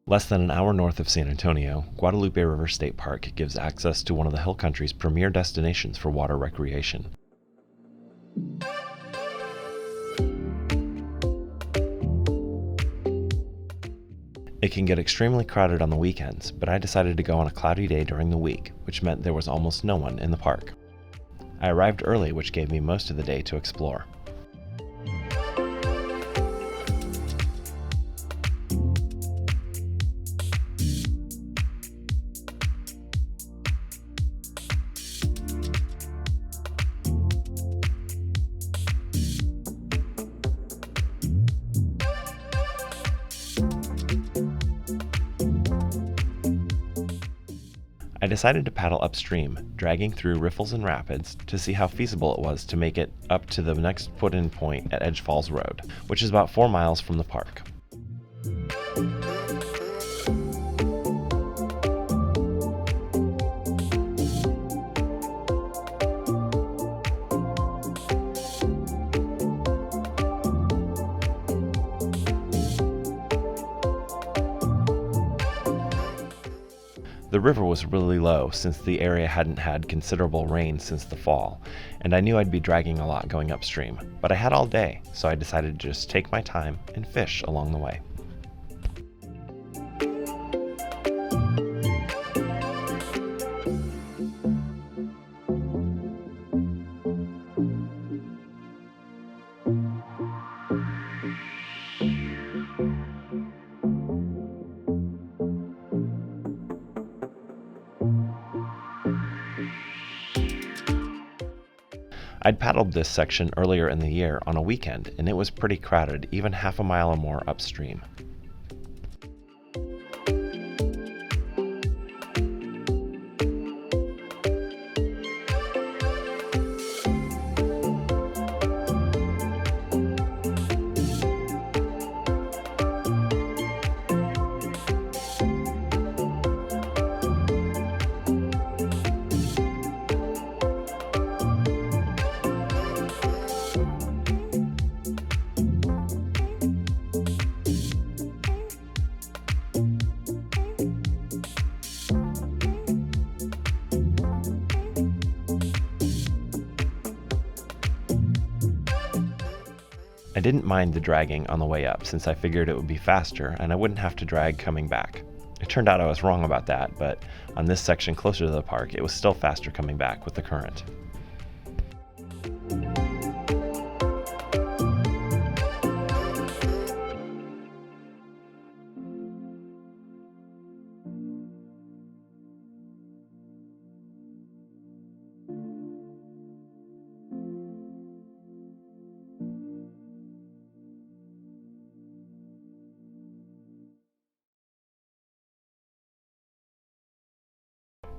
Less than an hour north of San Antonio, Guadalupe River State Park gives access to one of the Hill Country's premier destinations for water recreation. It can get extremely crowded on the weekends, but I decided to go on a cloudy day during the week, which meant there was almost no one in the park. I arrived early, which gave me most of the day to explore. I decided to paddle upstream, dragging through riffles and rapids to see how feasible it was to make it up to the next put-in point at Edge Falls Road, which is about 4 miles from the park. The river was really low since the area hadn't had considerable rain since the fall, and I knew I'd be dragging a lot going upstream, but I had all day, so I decided to just take my time and fish along the way. I'd paddled this section earlier in the year on a weekend, and it was pretty crowded, even half a mile or more upstream. I didn't mind the dragging on the way up since I figured it would be faster and I wouldn't have to drag coming back. It turned out I was wrong about that, but on this section closer to the park, it was still faster coming back with the current.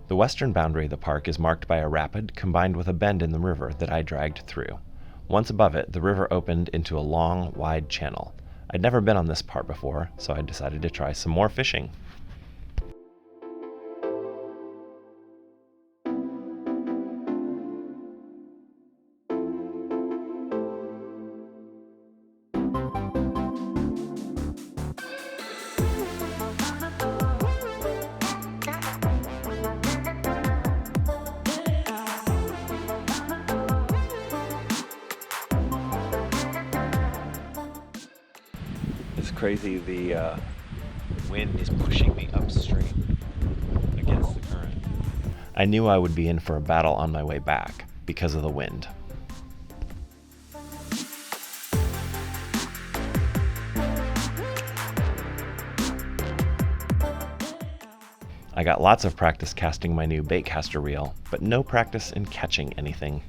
The western boundary of the park is marked by a rapid combined with a bend in the river that I dragged through. Once above it, the river opened into a long, wide channel. I'd never been on this part before, so I decided to try some more fishing. It's crazy, the wind is pushing me upstream against the current. I knew I would be in for a battle on my way back because of the wind. I got lots of practice casting my new baitcaster reel, but no practice in catching anything.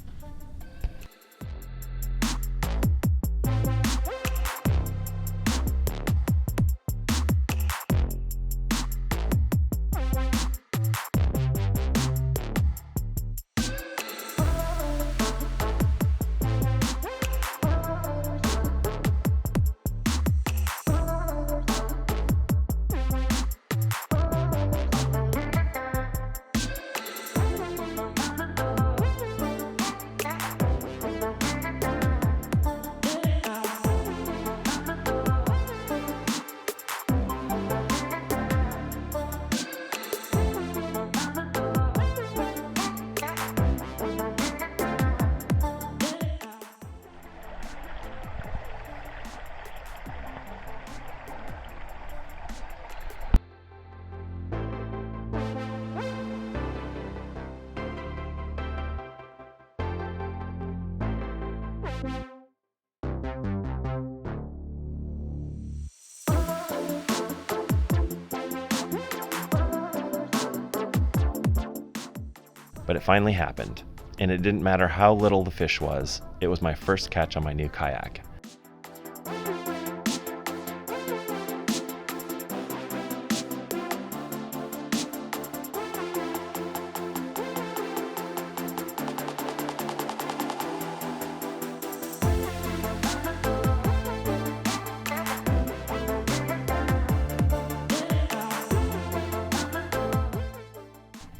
But it finally happened, and it didn't matter how little the fish was, it was my first catch on my new kayak.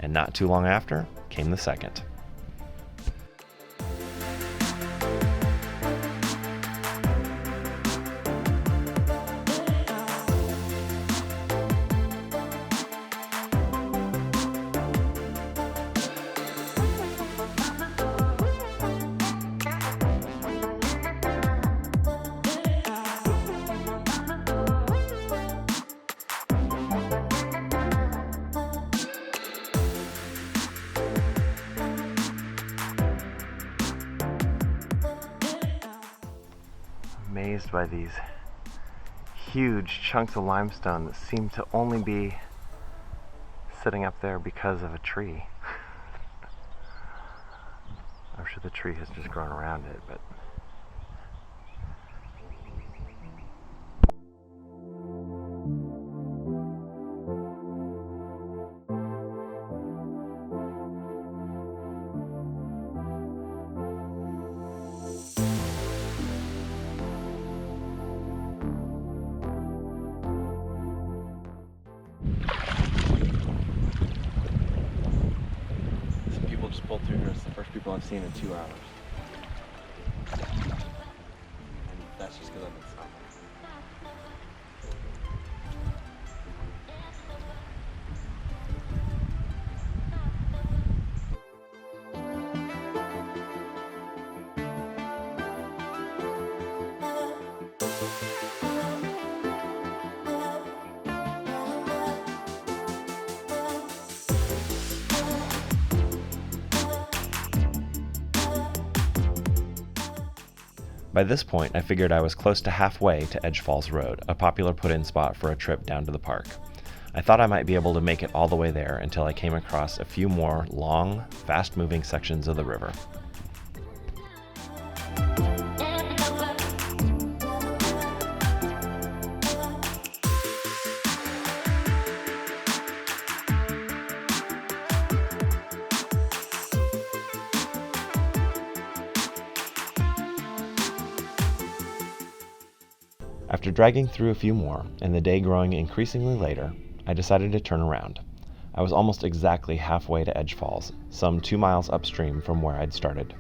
And not too long after came the second. Amazed by these huge chunks of limestone that seem to only be sitting up there because of a tree. I'm sure the tree has just grown around it, but just pulled through here. It's the first people I've seen in 2 hours. And that's just because I've been stopping. By this point, I figured I was close to halfway to Edge Falls Road, a popular put-in spot for a trip down to the park. I thought I might be able to make it all the way there until I came across a few more long, fast-moving sections of the river. After dragging through a few more, and the day growing increasingly later, I decided to turn around. I was almost exactly halfway to Edge Falls, some 2 miles upstream from where I'd started.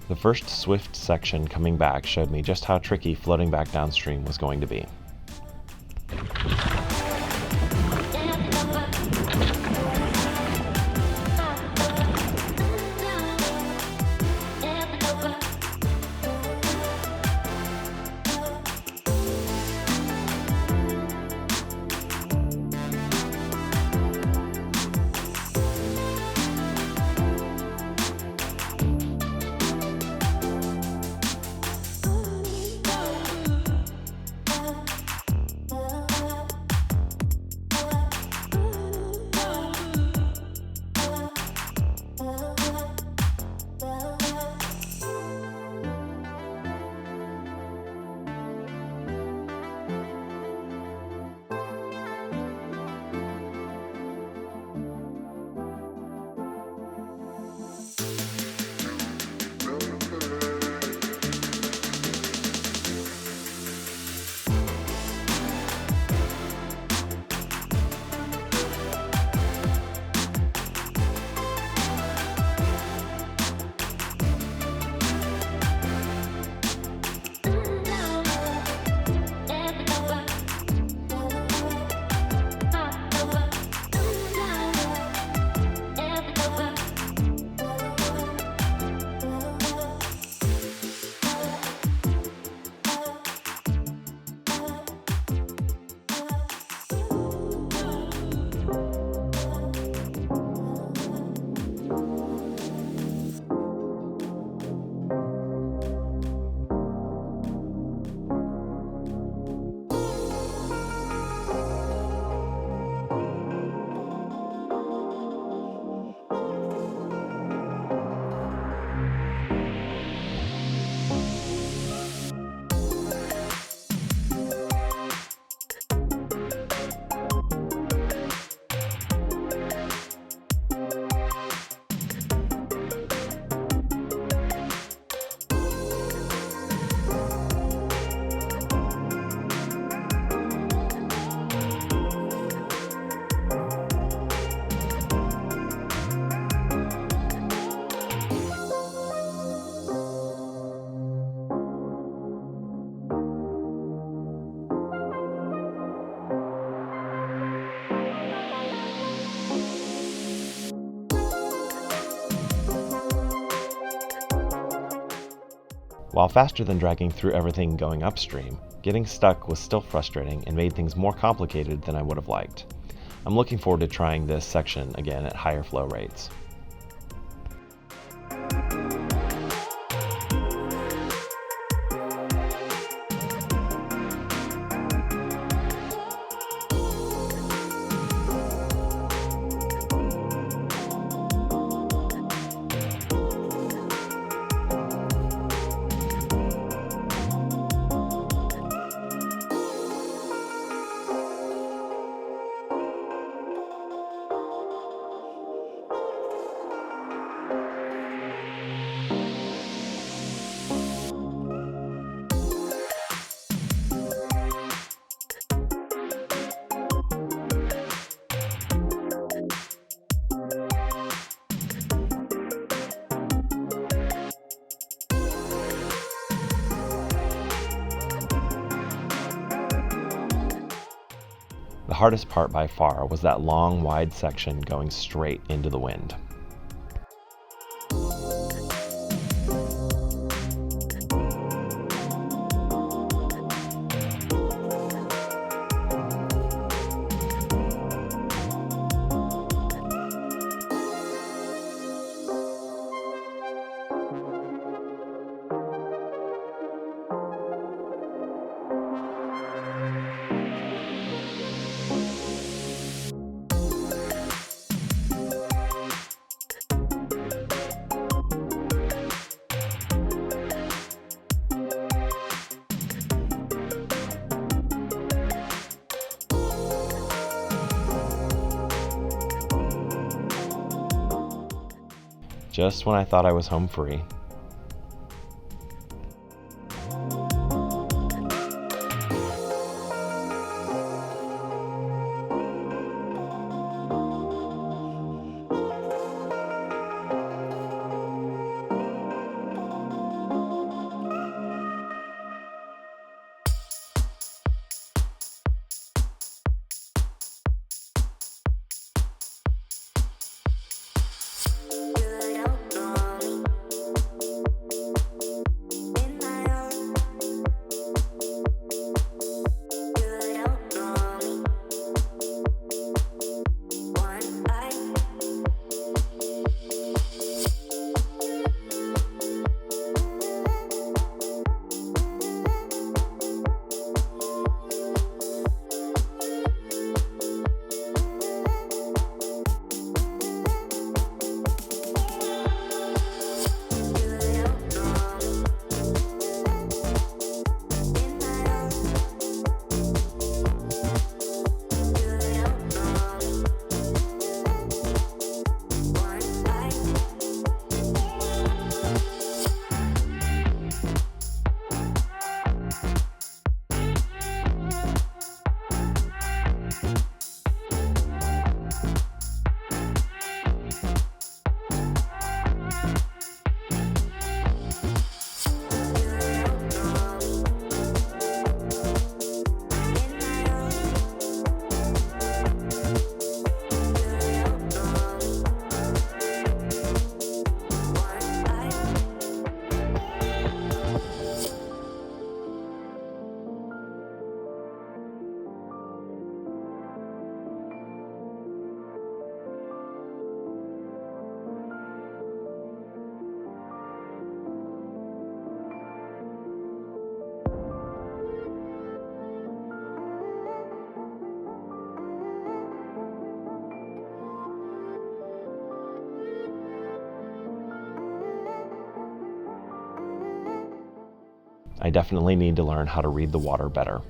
The first swift section coming back showed me just how tricky floating back downstream was going to be. While faster than dragging through everything going upstream, getting stuck was still frustrating and made things more complicated than I would have liked. I'm looking forward to trying this section again at higher flow rates. The hardest part by far was that long, wide section going straight into the wind. Just when I thought I was home free. I definitely need to learn how to read the water better.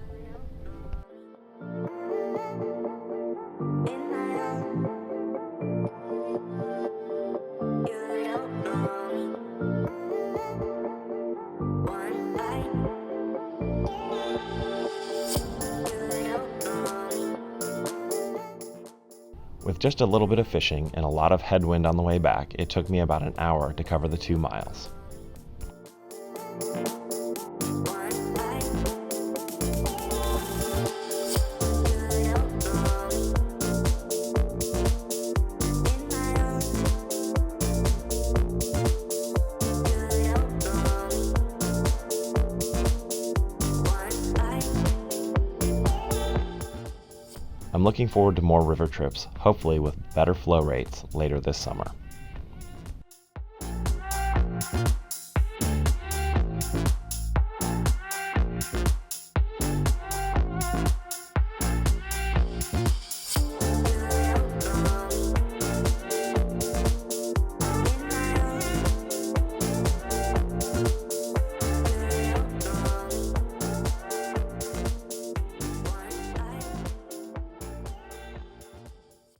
With just a little bit of fishing and a lot of headwind on the way back, it took me about an hour to cover the 2 miles. I'm looking forward to more river trips, hopefully with better flow rates later this summer.